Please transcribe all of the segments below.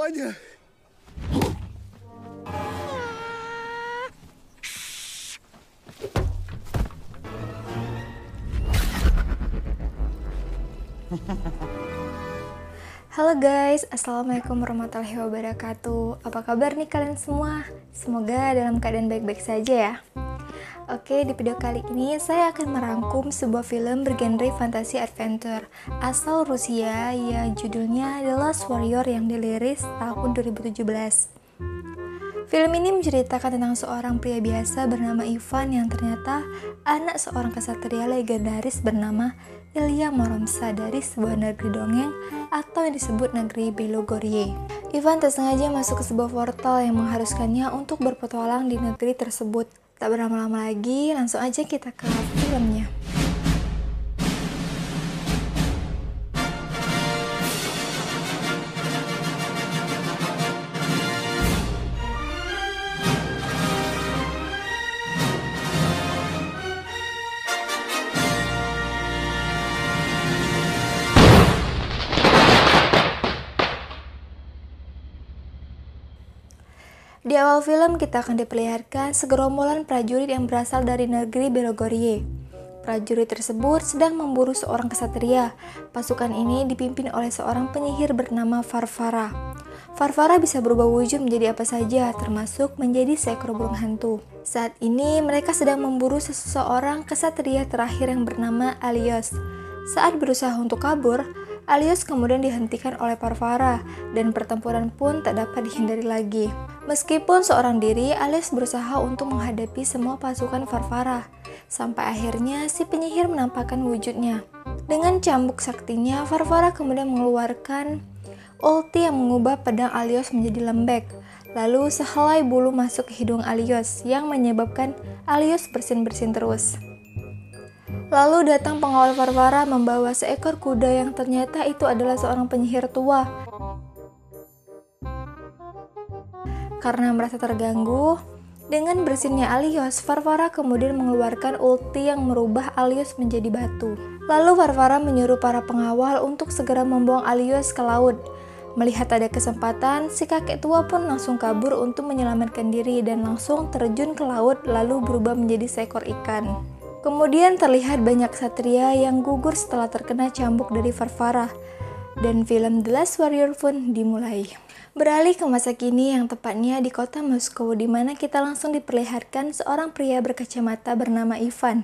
pokoknya. Halo guys, Assalamualaikum warahmatullahi wabarakatuh. Apa kabar nih kalian semua? Semoga dalam keadaan baik-baik saja ya. Oke, di video kali ini saya akan merangkum sebuah film bergenre fantasy adventure asal Rusia yang judulnya The Last Warrior yang dirilis tahun 2017. Film ini menceritakan tentang seorang pria biasa bernama Ivan yang ternyata anak seorang kesatria legendaris bernama Ilya Moromsa dari sebuah negeri dongeng atau yang disebut negeri Belogorye. Ivan tak sengaja masuk ke sebuah portal yang mengharuskannya untuk berpetualang di negeri tersebut. Tak berlama-lama lagi, langsung aja kita ke filmnya. Di awal film kita akan diperlihatkan segerombolan prajurit yang berasal dari negeri Belogorye. Prajurit tersebut sedang memburu seorang kesatria. Pasukan ini dipimpin oleh seorang penyihir bernama Varvara. Varvara bisa berubah wujud menjadi apa saja, termasuk menjadi seekor burung hantu. Saat ini mereka sedang memburu seseorang kesatria terakhir yang bernama Alyos. Saat berusaha untuk kabur, Alyos kemudian dihentikan oleh Varvara dan pertempuran pun tak dapat dihindari lagi. Meskipun seorang diri, Alyos berusaha untuk menghadapi semua pasukan Varvara, sampai akhirnya si penyihir menampakkan wujudnya. Dengan cambuk saktinya, Varvara kemudian mengeluarkan ulti yang mengubah pedang Alyos menjadi lembek. Lalu sehelai bulu masuk ke hidung Alyos yang menyebabkan Alyos bersin-bersin terus. Lalu datang pengawal Varvara membawa seekor kuda yang ternyata itu adalah seorang penyihir tua. Karena merasa terganggu dengan bersinnya Alyos, Varvara kemudian mengeluarkan ulti yang merubah Alyos menjadi batu. Lalu Varvara menyuruh para pengawal untuk segera membuang Alyos ke laut. Melihat ada kesempatan, si kakek tua pun langsung kabur untuk menyelamatkan diri dan langsung terjun ke laut lalu berubah menjadi seekor ikan. Kemudian terlihat banyak satria yang gugur setelah terkena cambuk dari Varvara. Dan film The Last Warrior pun dimulai. Beralih ke masa kini yang tepatnya di kota Moskow, di mana kita langsung diperlihatkan seorang pria berkacamata bernama Ivan.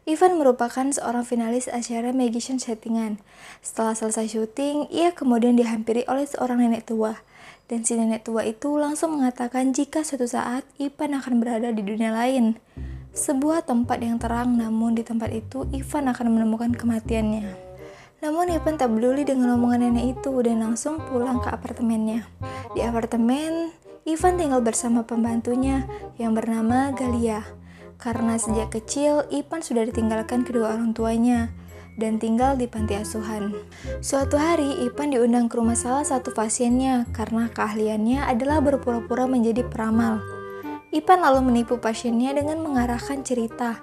Ivan merupakan seorang finalis acara Magician Settingan. Setelah selesai syuting, ia kemudian dihampiri oleh seorang nenek tua. Dan si nenek tua itu langsung mengatakan jika suatu saat Ivan akan berada di dunia lain. Sebuah tempat yang terang, namun di tempat itu Ivan akan menemukan kematiannya. Namun Ivan tak peduli dengan omongan nenek itu dan langsung pulang ke apartemennya. Di apartemen, Ivan tinggal bersama pembantunya yang bernama Galia. Karena sejak kecil, Ivan sudah ditinggalkan kedua orang tuanya dan tinggal di panti asuhan. Suatu hari, Ivan diundang ke rumah salah satu pasiennya karena keahliannya adalah berpura-pura menjadi peramal. Ivan lalu menipu pasiennya dengan mengarahkan cerita.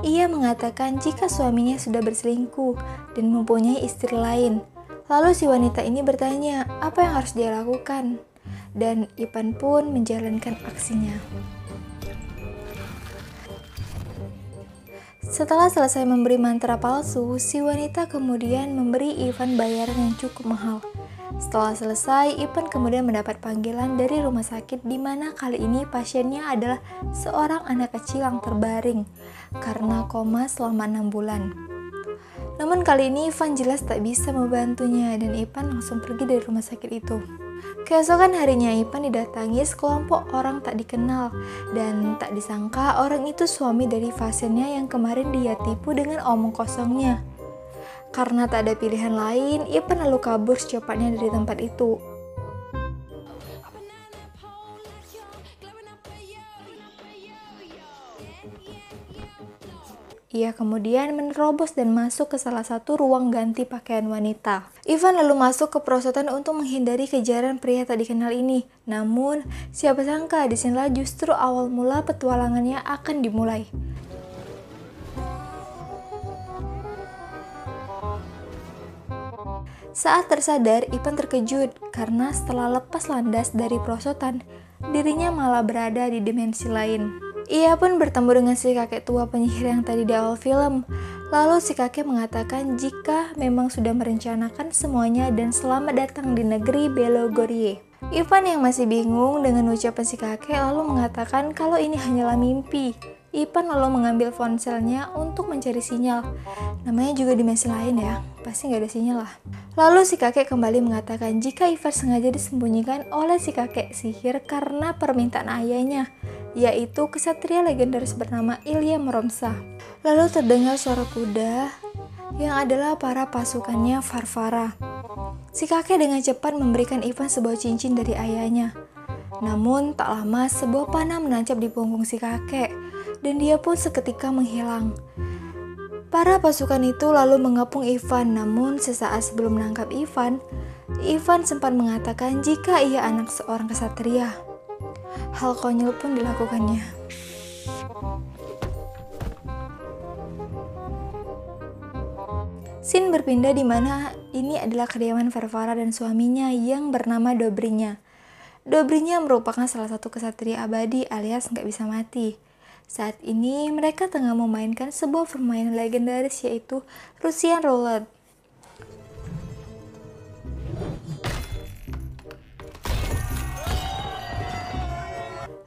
Ia mengatakan jika suaminya sudah berselingkuh dan mempunyai istri lain. Lalu si wanita ini bertanya apa yang harus dia lakukan. Dan Ivan pun menjalankan aksinya. Setelah selesai memberi mantra palsu, si wanita kemudian memberi Ivan bayaran yang cukup mahal. Setelah selesai, Ivan kemudian mendapat panggilan dari rumah sakit di mana kali ini pasiennya adalah seorang anak kecil yang terbaring karena koma selama 6 bulan. Namun kali ini Ivan jelas tak bisa membantunya dan Ivan langsung pergi dari rumah sakit itu. Keesokan harinya Ivan didatangi sekelompok orang tak dikenal dan tak disangka orang itu suami dari pasiennya yang kemarin dia tipu dengan omong kosongnya. Karena tak ada pilihan lain, Ivan lalu kabur secepatnya dari tempat itu. Ia kemudian menerobos dan masuk ke salah satu ruang ganti pakaian wanita. Ivan lalu masuk ke perosotan untuk menghindari kejaran pria tak dikenal ini. Namun, siapa sangka disinilah justru awal mula petualangannya akan dimulai. Saat tersadar, Ivan terkejut karena setelah lepas landas dari perosotan, dirinya malah berada di dimensi lain. Ia pun bertemu dengan si kakek tua penyihir yang tadi di awal film. Lalu si kakek mengatakan jika memang sudah merencanakan semuanya dan selamat datang di negeri Belogorye. Ivan yang masih bingung dengan ucapan si kakek lalu mengatakan kalau ini hanyalah mimpi. Ivan lalu mengambil ponselnya untuk mencari sinyal. Namanya juga dimensi lain ya, pasti nggak ada sinyal lah. Lalu si kakek kembali mengatakan jika Ivan sengaja disembunyikan oleh si kakek sihir karena permintaan ayahnya, yaitu kesatria legendaris bernama Ilya Moromsah. Lalu terdengar suara kuda yang adalah para pasukannya Varvara. Si kakek dengan cepat memberikan Ivan sebuah cincin dari ayahnya. Namun tak lama sebuah panah menancap di punggung si kakek dan dia pun seketika menghilang. Para pasukan itu lalu mengepung Ivan, namun sesaat sebelum menangkap Ivan sempat mengatakan jika ia anak seorang kesatria. Hal konyol pun dilakukannya. Scene berpindah di mana ini adalah kediaman Varvara dan suaminya yang bernama Dobrinya. Dobrinya merupakan salah satu kesatria abadi alias nggak bisa mati. Saat ini mereka tengah memainkan sebuah permainan legendaris yaitu Russian Roulette.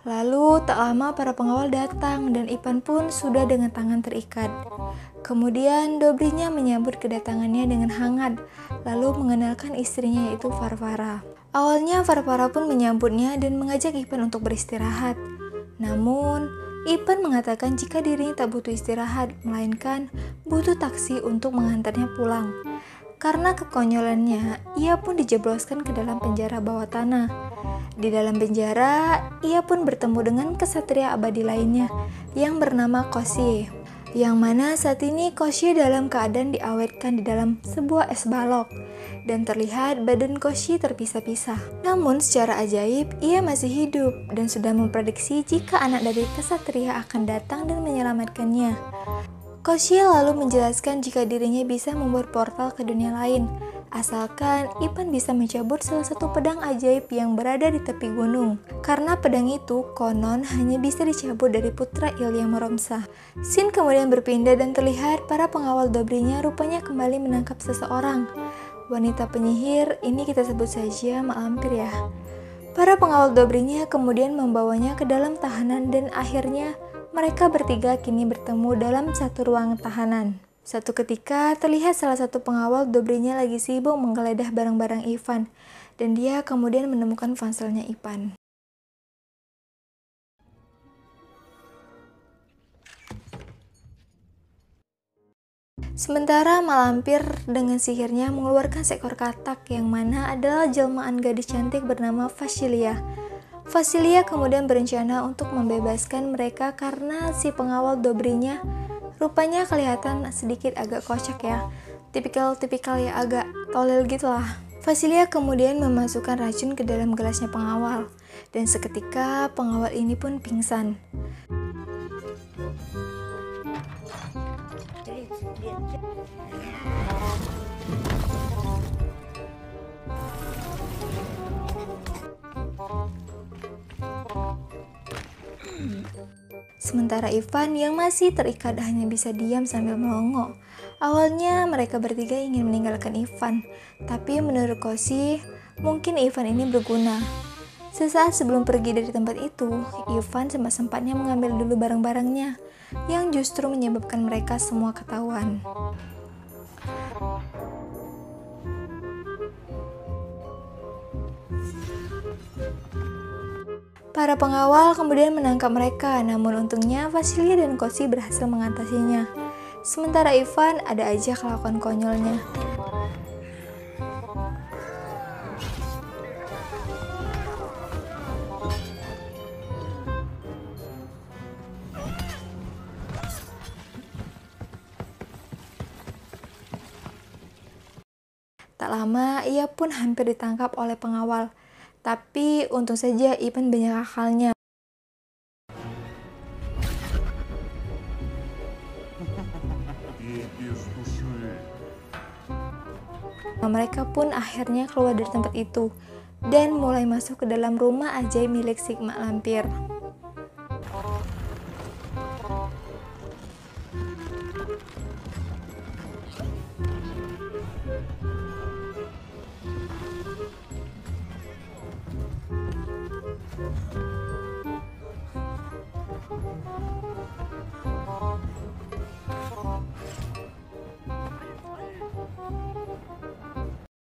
Lalu tak lama para pengawal datang dan Ivan pun sudah dengan tangan terikat. Kemudian Dobrinya menyambut kedatangannya dengan hangat, lalu mengenalkan istrinya yaitu Varvara. Awalnya Varvara pun menyambutnya dan mengajak Ivan untuk beristirahat. Namun Ivan mengatakan jika dirinya tak butuh istirahat, melainkan butuh taksi untuk mengantarnya pulang. Karena kekonyolannya, ia pun dijebloskan ke dalam penjara bawah tanah. Di dalam penjara, ia pun bertemu dengan kesatria abadi lainnya yang bernama Koshie. Yang mana saat ini Koshie dalam keadaan diawetkan di dalam sebuah es balok. Dan terlihat badan Koshie terpisah-pisah. Namun secara ajaib, ia masih hidup dan sudah memprediksi jika anak dari kesatria akan datang dan menyelamatkannya. Koshie lalu menjelaskan jika dirinya bisa membuat portal ke dunia lain, asalkan Ivan bisa mencabut salah satu pedang ajaib yang berada di tepi gunung. Karena pedang itu konon hanya bisa dicabut dari putra Ilya Moromsah. Scene kemudian berpindah dan terlihat para pengawal Dobrinya rupanya kembali menangkap seseorang. Wanita penyihir, ini kita sebut saja Mak Lampir ya. Para pengawal Dobrinya kemudian membawanya ke dalam tahanan dan akhirnya mereka bertiga kini bertemu dalam satu ruang tahanan. Satu ketika terlihat salah satu pengawal Dobrinya lagi sibuk menggeledah barang-barang Ivan dan dia kemudian menemukan ponselnya Ivan. Sementara Malampir dengan sihirnya mengeluarkan seekor katak yang mana adalah jelmaan gadis cantik bernama Vasilia. Vasilia kemudian berencana untuk membebaskan mereka karena si pengawal Dobrinya rupanya kelihatan sedikit agak kocak ya. Tipikal ya agak tolol gitulah. Vasilia kemudian memasukkan racun ke dalam gelasnya pengawal dan seketika pengawal ini pun pingsan. Sementara Ivan yang masih terikat hanya bisa diam sambil melongo. Awalnya mereka bertiga ingin meninggalkan Ivan, tapi menurut Koshie, mungkin Ivan ini berguna. Sesaat sebelum pergi dari tempat itu, Ivan sempat-sempatnya mengambil dulu barang-barangnya, yang justru menyebabkan mereka semua ketahuan. Para pengawal kemudian menangkap mereka, namun untungnya Vasilia dan Koshie berhasil mengatasinya. Sementara Ivan ada aja kelakuan konyolnya. Tak lama ia pun hampir ditangkap oleh pengawal. Tapi untung saja Ivan banyak akalnya. Mereka pun akhirnya keluar dari tempat itu dan mulai masuk ke dalam rumah ajaib milik Sigma lampir.